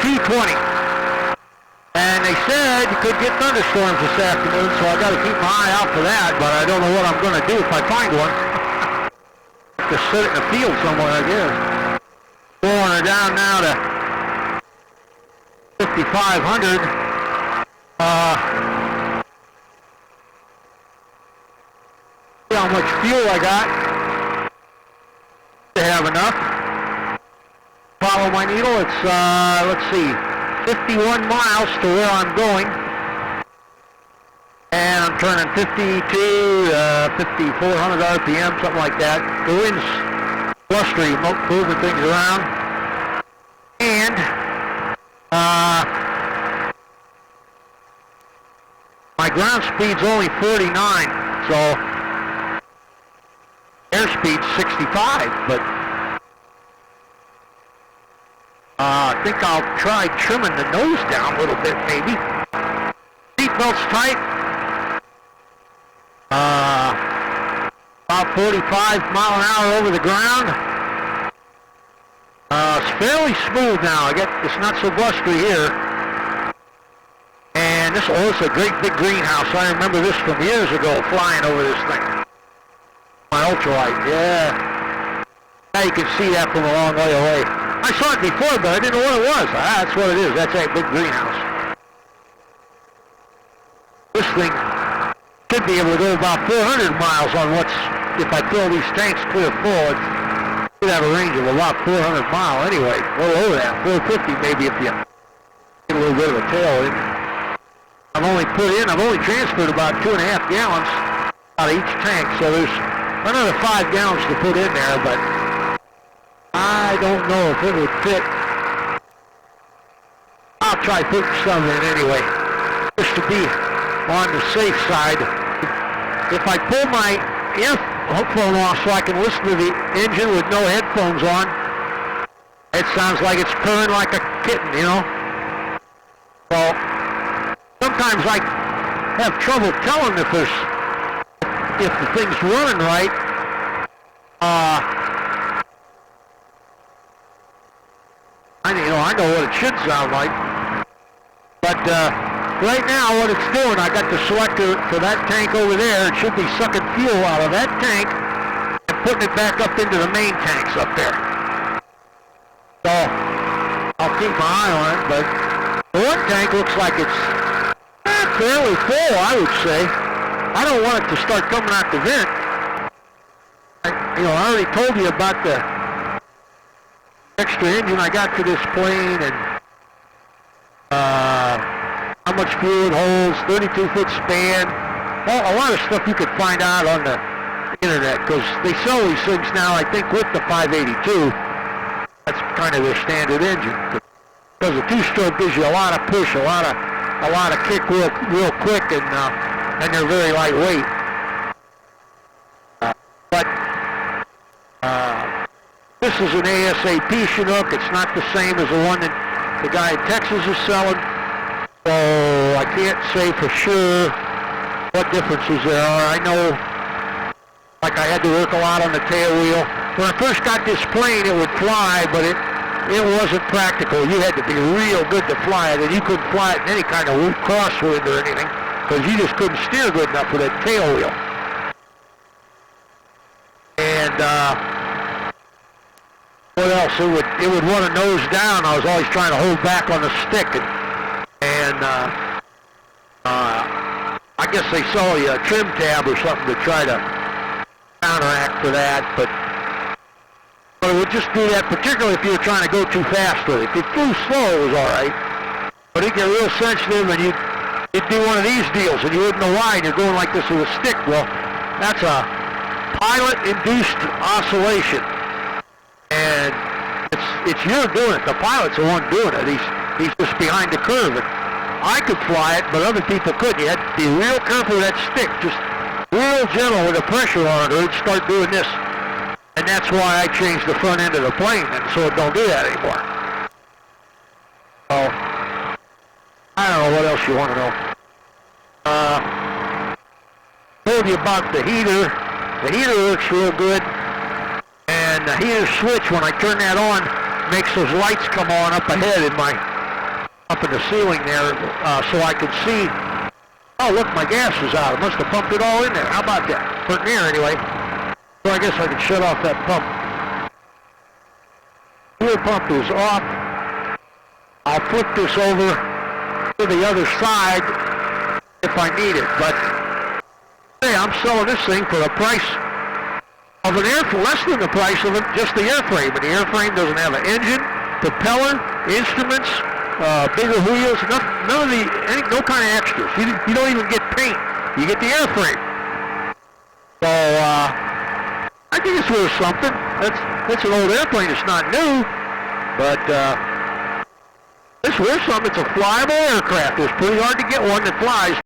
220. And they said you could get thunderstorms this afternoon, so I got to keep my eye out for that, but I don't know what I'm going to do if I find one. Just sit it in the field somewhere, I guess. Blowing her down now to 5,500. See how much fuel I got. To have enough. Follow my needle. It's, let's see, 51 miles to where I'm going. And I'm turning 52, 5,400 RPM, something like that. The wind's blustery, moving things around. And my ground speed's only 49, so airspeed's 65, but I think I'll try trimming the nose down a little bit, maybe. Seatbelt's tight. About 45 mile an hour over the ground. It's fairly smooth now. It's not so blustery here. And this is a great big greenhouse. I remember this from years ago, flying over this thing. My ultralight, yeah. Now you can see that from a long way away. I saw it before, but I didn't know what it was. That's what it is. That's that big greenhouse. This thing should be able to go about 400 miles on if I fill these tanks clear full. It should have a range of about 400 miles anyway. A little over that, 450 maybe if you get a little bit of a tail in. I've only transferred about 2.5 gallons out of each tank, so there's another 5 gallons to put in there, but I don't know if it would fit. I'll try putting some in anyway, just to be on the safe side. If I pull my earphone off so I can listen to the engine with no headphones on, it sounds like it's purring like a kitten, you know? So sometimes I have trouble telling if the thing's running right. I know what it should sound like. But right now what it's doing, I got the selector for that tank over there. It should be sucking fuel out of that tank and putting it back up into the main tanks up there. So I'll keep my eye on it, but the one tank looks like it's fairly full, I would say. I don't want it to start coming out the vent. I already told you about the extra engine I got for this plane and how much fuel it holds, 32-foot span. Well, a lot of stuff you could find out on the internet because they sell these things now, I think, with the 582. That's kind of their standard engine. Because the two-stroke gives you a lot of push, a lot of kick real quick, and they're very lightweight. But this is an ASAP Chinook. It's not the same as the one that the guy in Texas is selling. So I can't say for sure what differences there are. I know, like I had to work a lot on the tail wheel. When I first got this plane, it would fly, but it wasn't practical. You had to be real good to fly it, and you couldn't fly it in any kind of crosswind or anything because you just couldn't steer good enough with that tail wheel. And what else? It would want to nose down. I was always trying to hold back on the stick, and I guess they sell you a trim tab or something to try to counteract for that, but it would just do that, particularly if you were trying to go too fast with it. If it flew slow, it was all right, but it'd get real sensitive, and you'd do one of these deals, and you wouldn't know why, and you're going like this with a stick. Well, that's a pilot-induced oscillation. And it's you doing it. The pilot's the one doing it. He's just behind the curve. And I could fly it, but other people couldn't. You had to be real careful with that stick. Just real gentle with the pressure on it, or it'd start doing this. And that's why I changed the front end of the plane, and so it don't do that anymore. So I don't know what else you want to know. Told you about the heater. The heater looks real good. And the heater switch, when I turn that on, makes those lights come on up ahead in my up in the ceiling there so I could see. Oh, look, my gas is out. I must have pumped it all in there. How about that? Put in there anyway. So I guess I can shut off that pump. Fuel pump is off. I'll flip this over to the other side if I need it. But hey, I'm selling this thing for the price of an less than the price of just the airframe. And the airframe doesn't have an engine, propeller, instruments, bigger wheels, none of no kind of extras. You don't even get paint. You get the airframe. So I think it's worth something. That's an old airplane. It's not new, but it's worth something. It's a flyable aircraft. It's pretty hard to get one that flies.